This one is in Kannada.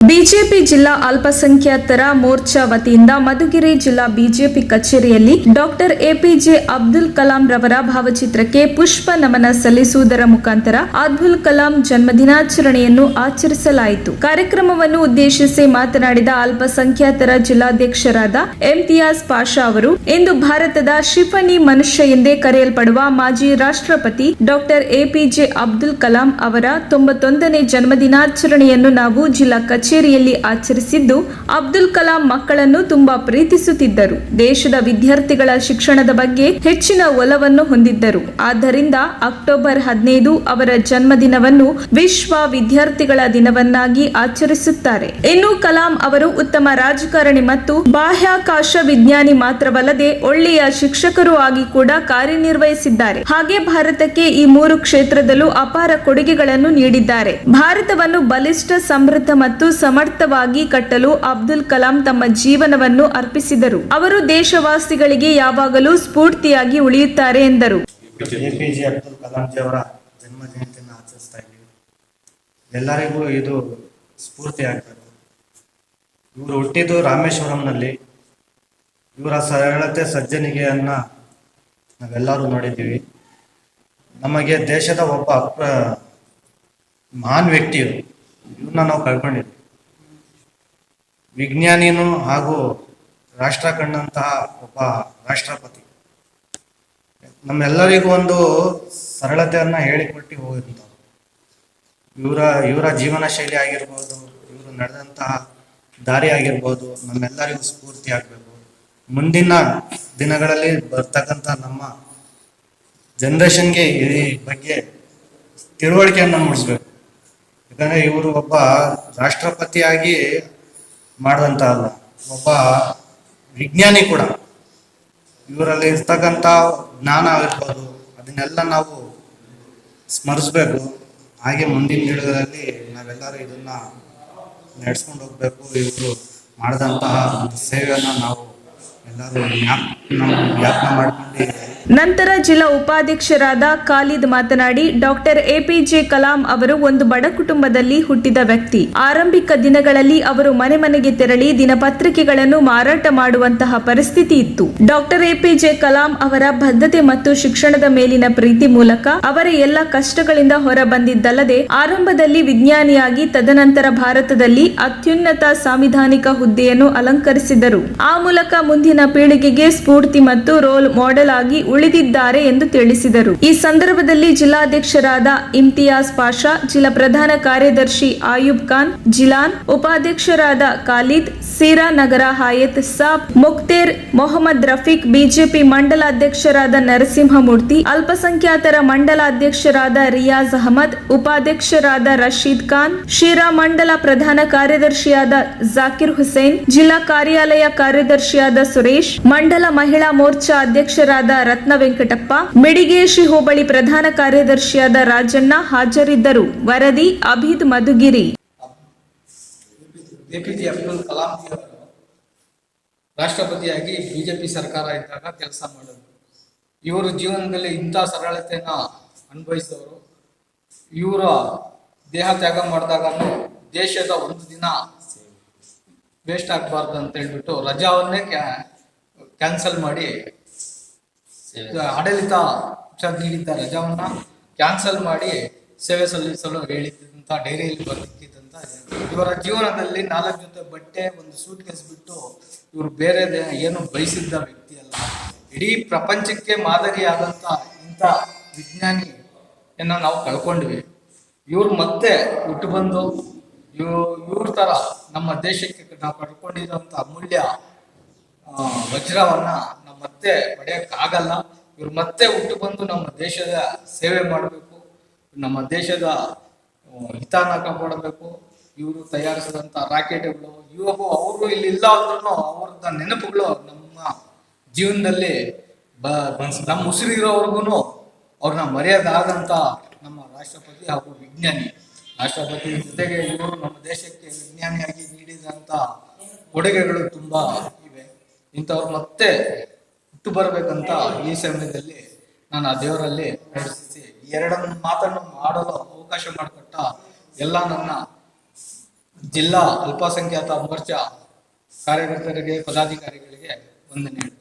ಬಿಜೆಪಿ ಜಿಲ್ಲಾ ಅಲ್ಪಸಂಖ್ಯಾತರ ಮೋರ್ಚಾ ವತಿಯಿಂದ ಮಧುಗಿರಿ ಜಿಲ್ಲಾ ಬಿಜೆಪಿ ಕಚೇರಿಯಲ್ಲಿ ಡಾಕ್ಟರ್ ಎಪಿಜೆ ಅಬ್ದುಲ್ ಕಲಾಂ ರವರ ಭಾವಚಿತ್ರಕ್ಕೆ ಪುಷ್ಪ ನಮನ ಸಲ್ಲಿಸುವುದರ ಮುಖಾಂತರ ಅಬ್ದುಲ್ ಕಲಾಂ ಜನ್ಮದಿನಾಚರಣೆಯನ್ನು ಆಚರಿಸಲಾಯಿತು. ಕಾರ್ಯಕ್ರಮವನ್ನು ಉದ್ದೇಶಿಸಿ ಮಾತನಾಡಿದ ಅಲ್ಪಸಂಖ್ಯಾತರ ಜಿಲ್ಲಾಧ್ಯಕ್ಷರಾದ ಇಮ್ತಿಯಾಜ್ ಪಾಷಾ ಅವರು, ಇಂದು ಭಾರತದ ಶಿಫನಿ ಮನುಷ್ಯ ಎಂದೇ ಕರೆಯಲ್ಪಡುವ ಮಾಜಿ ರಾಷ್ಟ್ರಪತಿ ಡಾಕ್ಟರ್ ಎಪಿಜೆ ಅಬ್ದುಲ್ ಕಲಾಂ ಅವರ 91ನೇ ಜನ್ಮದಿನಾಚರಣೆಯನ್ನು ನಾವು ಜಿಲ್ಲಾ ಕಚೇರಿಯಲ್ಲಿ ಆಚರಿಸಿದ್ದು, ಅಬ್ದುಲ್ ಕಲಾಂ ಮಕ್ಕಳನ್ನು ತುಂಬಾ ಪ್ರೀತಿಸುತ್ತಿದ್ದರು. ದೇಶದ ವಿದ್ಯಾರ್ಥಿಗಳ ಶಿಕ್ಷಣದ ಬಗ್ಗೆ ಹೆಚ್ಚಿನ ಒಲವನ್ನು ಹೊಂದಿದ್ದರು. ಆದ್ದರಿಂದ ಅಕ್ಟೋಬರ್ 15 ಅವರ ಜನ್ಮದಿನವನ್ನು ವಿಶ್ವ ವಿದ್ಯಾರ್ಥಿಗಳ ದಿನವನ್ನಾಗಿ ಆಚರಿಸುತ್ತಾರೆ. ಇನ್ನು ಕಲಾಂ ಅವರು ಉತ್ತಮ ರಾಜಕಾರಣಿ ಮತ್ತು ಬಾಹ್ಯಾಕಾಶ ವಿಜ್ಞಾನಿ ಮಾತ್ರವಲ್ಲದೆ ಒಳ್ಳೆಯ ಶಿಕ್ಷಕರು ಆಗಿ ಕೂಡ ಕಾರ್ಯನಿರ್ವಹಿಸಿದ್ದಾರೆ. ಹಾಗೆ ಭಾರತಕ್ಕೆ ಈ 3 ಕ್ಷೇತ್ರದಲ್ಲೂ ಅಪಾರ ಕೊಡುಗೆಗಳನ್ನು ನೀಡಿದ್ದಾರೆ. ಭಾರತವನ್ನು ಬಲಿಷ್ಠ, ಸಮೃದ್ಧ ಮತ್ತು ಸಮರ್ಥವಾಗಿ ಕಟ್ಟಲು ಅಬ್ದುಲ್ ಕಲಾಂ ತಮ್ಮ ಜೀವನವನ್ನು ಅರ್ಪಿಸಿದರು. ಅವರು ದೇಶವಾಸಿಗಳಿಗೆ ಯಾವಾಗಲೂ ಸ್ಫೂರ್ತಿಯಾಗಿ ಉಳಿಯುತ್ತಾರೆ ಎಂದರು. ಎಪಿಜೆ ಅಬ್ದುಲ್ ಕಲಾಂ ಜಿ ಅವರ ಜನ್ಮ ಜಯಂತಿಯನ್ನು ಆಚರಿಸ್ತಾ ಇದ್ದೀವಿ. ಎಲ್ಲರಿಗೂ ಇದು ಸ್ಫೂರ್ತಿ ಆಗ್ತದೆ. ಇವರು ಹುಟ್ಟಿದ್ದು ರಾಮೇಶ್ವರಂನಲ್ಲಿ. ಇವರ ಸರಳತೆ, ಸಜ್ಜನಿಕೆಯನ್ನ ನಾವೆಲ್ಲರೂ ನೋಡಿದ್ದೀವಿ. ನಮಗೆ ದೇಶದ ಒಬ್ಬ ಮಹಾನ್ ವ್ಯಕ್ತಿಯು, ಇವ್ರನ್ನ ನಾವು ಕಳ್ಕೊಂಡಿದ್ವಿ. ವಿಜ್ಞಾನಿನೂ ಹಾಗೂ ರಾಷ್ಟ್ರ ಕಂಡಂತಹ ಒಬ್ಬ ರಾಷ್ಟ್ರಪತಿ. ನಮ್ಮೆಲ್ಲರಿಗೂ ಒಂದು ಸರಳತೆಯನ್ನ ಹೇಳಿಕೊಟ್ಟು ಹೋಗಿರ್ತಾರೆ. ಇವರ ಜೀವನ ಶೈಲಿ ಆಗಿರ್ಬೋದು, ಇವರು ನಡೆದಂತಹ ದಾರಿ ಆಗಿರ್ಬೋದು, ನಮ್ಮೆಲ್ಲರಿಗೂ ಸ್ಫೂರ್ತಿ ಆಗಬೇಕು. ಮುಂದಿನ ದಿನಗಳಲ್ಲಿ ಬರ್ತಕ್ಕಂಥ ನಮ್ಮ ಜನರೇಷನ್ಗೆ ಈ ಬಗ್ಗೆ ತಿಳುವಳಿಕೆಯನ್ನು ಮೂಡಿಸ್ಬೇಕು. ಯಾಕಂದ್ರೆ ಇವರು ಒಬ್ಬ ರಾಷ್ಟ್ರಪತಿಯಾಗಿ ಮಾಡಿದಂತ ಅಲ್ಲ, ಒಬ್ಬ ವಿಜ್ಞಾನಿ ಕೂಡ. ಇವರಲ್ಲಿ ಇರ್ತಕ್ಕಂಥ ಜ್ಞಾನ ಆಗಿರ್ಬೋದು, ಅದನ್ನೆಲ್ಲ ನಾವು ಸ್ಮರಿಸ್ಬೇಕು. ಹಾಗೆ ಮುಂದಿನ ದಿನಗಳಲ್ಲಿ ನಾವೆಲ್ಲರೂ ಇದನ್ನ ನಡೆಸ್ಕೊಂಡು ಹೋಗ್ಬೇಕು. ಇವರು ಮಾಡಿದಂತಹ ಸೇವೆಯನ್ನ ನಾವು ಎಲ್ಲರೂ ಜ್ಞಾಪನ ಮಾಡ್ಕೊಂಡು. ನಂತರ ಜಿಲ್ಲಾ ಉಪಾಧ್ಯಕ್ಷರಾದ ಖಾಲಿದ್ ಮಾತನಾಡಿ, ಡಾಕ್ಟರ್ ಎಪಿಜೆ ಕಲಾಂ ಅವರು ಒಂದು ಬಡ ಕುಟುಂಬದಲ್ಲಿ ಹುಟ್ಟಿದ ವ್ಯಕ್ತಿ. ಆರಂಭಿಕ ದಿನಗಳಲ್ಲಿ ಅವರು ಮನೆ ಮನೆಗೆ ತೆರಳಿ ದಿನಪತ್ರಿಕೆಗಳನ್ನು ಮಾರಾಟ ಮಾಡುವಂತಹ ಪರಿಸ್ಥಿತಿ ಇತ್ತು. ಡಾಕ್ಟರ್ ಎಪಿಜೆ ಕಲಾಂ ಅವರ ಬದ್ಧತೆ ಮತ್ತು ಶಿಕ್ಷಣದ ಮೇಲಿನ ಪ್ರೀತಿ ಮೂಲಕ ಅವರ ಎಲ್ಲ ಕಷ್ಟಗಳಿಂದ ಹೊರ ಬಂದಿದ್ದಲ್ಲದೆ, ಆರಂಭದಲ್ಲಿ ವಿಜ್ಞಾನಿಯಾಗಿ ತದನಂತರ ಭಾರತದಲ್ಲಿ ಅತ್ಯುನ್ನತ ಸಾಂವಿಧಾನಿಕ ಹುದ್ದೆಯನ್ನು ಅಲಂಕರಿಸಿದರು. ಆ ಮೂಲಕ ಮುಂದಿನ ಪೀಳಿಗೆಗೆ ಸ್ಫೂರ್ತಿ ಮತ್ತು ರೋಲ್ ಮಾಡೆಲ್ ಆಗಿ ಉಳಿದಿದ್ದಾರೆ ಎಂದು ತಿಳಿಸಿದರು. ಈ ಸಂದರ್ಭದಲ್ಲಿ ಜಿಲ್ಲಾಧ್ಯಕ್ಷರಾದ ಇಮ್ತಿಯಾಜ್ ಪಾಷಾ, ಜಿಲ್ಲಾ ಪ್ರಧಾನ ಕಾರ್ಯದರ್ಶಿ ಆಯುಬ್ ಖಾನ್ ಜಿಲಾನ್, ಉಪಾಧ್ಯಕ್ಷರಾದ ಖಾಲಿದ್, ಸೀರಾ ನಗರ ಹಾಯತ್ ಸಾಬ್, ಮುಕ್ತೇರ್ ಮೊಹಮ್ಮದ್ ರಫೀಕ್, ಬಿಜೆಪಿ ಮಂಡಲಾಧ್ಯಕ್ಷರಾದ ನರಸಿಂಹಮೂರ್ತಿ, ಅಲ್ಪಸಂಖ್ಯಾತರ ಮಂಡಲಾಧ್ಯಕ್ಷರಾದ ರಿಯಾಜ್ ಅಹಮದ್, ಉಪಾಧ್ಯಕ್ಷರಾದ ರಶೀದ್ ಖಾನ್, ಶಿರಾ ಮಂಡಲ ಪ್ರಧಾನ ಕಾರ್ಯದರ್ಶಿಯಾದ ಜಾಕಿರ್ ಹುಸೇನ್, ಜಿಲ್ಲಾ ಕಾರ್ಯಾಲಯ ಕಾರ್ಯದರ್ಶಿಯಾದ ಸುರೇಶ್, ಮಂಡಲ ಮಹಿಳಾ ಮೋರ್ಚಾ ಅಧ್ಯಕ್ಷರಾದ ರತ್ನ ವೆಂಕಟಪ್ಪ, ಮಿಡಿಗೇಶಿ ಹೋಬಳಿ ಪ್ರಧಾನ ಕಾರ್ಯದರ್ಶಿಯಾದ ರಾಜಣ್ಣ ಹಾಜರಿದ್ದರು. ವರದಿ ಅಭಿದ್ ಮಧುಗಿರಿ. ಎಪಿಜೆ ಅಬ್ದುಲ್ ಕಲಾಂ ಜಿ ಅವರು ರಾಷ್ಟ್ರಪತಿಯಾಗಿ ಬಿಜೆಪಿ ಸರ್ಕಾರ ಇದ್ದಾಗ ಕೆಲಸ ಮಾಡಿದ್ರು. ಇವರು ಜೀವನದಲ್ಲಿ ಇಂಥ ಸರಳತೆಯನ್ನ ಅನುಭವಿಸಿದವರು. ಇವರ ದೇಹ ತ್ಯಾಗ ಮಾಡಿದಾಗ ದೇಶದ ಒಂದು ದಿನ ವೇಸ್ಟ್ ಆಗಬಾರ್ದು ಅಂತ ಹೇಳ್ಬಿಟ್ಟು ರಜಾವನ್ನೇ ಕ್ಯಾನ್ಸಲ್ ಮಾಡಿ, ಆಡಳಿತ ನೀಡಿದ್ದ ರಜಾವನ್ನ ಕ್ಯಾನ್ಸಲ್ ಮಾಡಿ ಸೇವೆ ಸಲ್ಲಿಸಲು ಹೇಳಿದ್ದಂತ ಡೈರಿಯಲ್ಲಿ ಬರೆದಿದ್ದಂತ. ಇವರ ಜೀವನದಲ್ಲಿ 4 ಜೊತೆ ಬಟ್ಟೆ, ಒಂದು ಸೂಟ್ ಕೇಸ್ ಬಿಟ್ಟು ಇವರು ಬೇರೆ ಏನು ಬಯಸಿದ್ದ ವ್ಯಕ್ತಿ ಅಲ್ಲ. ಇಡೀ ಪ್ರಪಂಚಕ್ಕೆ ಮಾದರಿಯಾದಂತ ಇಂಥ ವಿಜ್ಞಾನಿಯನ್ನ ನಾವು ಕಳ್ಕೊಂಡ್ವಿ. ಇವ್ರು ಮತ್ತೆ ಹುಟ್ಟು ಬಂದು ಇವ್ರ ತರ ನಮ್ಮ ದೇಶಕ್ಕೆ ನಾವು ಪಡ್ಕೊಂಡಿರೋಂಥ ಅಮೂಲ್ಯ ವಜ್ರವನ್ನ ನಾವು ಮತ್ತೆ ಪಡೆಯಕ್ಕಾಗಲ್ಲ. ಇವ್ರು ಮತ್ತೆ ಹುಟ್ಟು ಬಂದು ನಮ್ಮ ದೇಶದ ಸೇವೆ ಮಾಡಬೇಕು, ನಮ್ಮ ದೇಶದ ಹಿತಾನ ಕಾಪಾಡಬೇಕು. ಇವರು ತಯಾರಿಸಿದಂಥ ರಾಕೆಟ್ಗಳು, ಇವಾಗ ಅವರು ಇಲ್ಲಿ ಇಲ್ಲ ಅಂದ್ರೂ ಅವ್ರದ ನೆನಪುಗಳು ನಮ್ಮ ಜೀವನದಲ್ಲಿ ನಮ್ಮ ಉಸಿರಿರೋವರೆಗೂ ಅವ್ರನ್ನ ಮರೆಯೋದಾದಂಥ ನಮ್ಮ ರಾಷ್ಟ್ರಪತಿ ಹಾಗೂ ವಿಜ್ಞಾನಿ. ರಾಷ್ಟ್ರಪತಿ ಜೊತೆಗೆ ಇವರು ನಮ್ಮ ದೇಶಕ್ಕೆ ವಿಜ್ಞಾನಿಯಾಗಿ ನೀಡಿದಂಥ ಕೊಡುಗೆಗಳು ತುಂಬಾ ಇವೆ. ಇಂಥವ್ರು ಮತ್ತೆ ಹುಟ್ಟು ಬರಬೇಕಂತ ಈ ಸಮಯದಲ್ಲಿ ನಾನು ಆ ದೇವರಲ್ಲಿ ಪ್ರಾರ್ಥಿಸಿ 2 ಮಾತನ್ನು ಮಾಡಲು ಅವಕಾಶ ಮಾಡಿಕೊಟ್ಟ ಎಲ್ಲ ನನ್ನ ಜಿಲ್ಲಾ ಅಲ್ಪಸಂಖ್ಯಾತ ಮೋರ್ಚಾ ಕಾರ್ಯಕರ್ತರಿಗೆ ಪದಾಧಿಕಾರಿಗಳಿಗೆ ವಂದನೆ.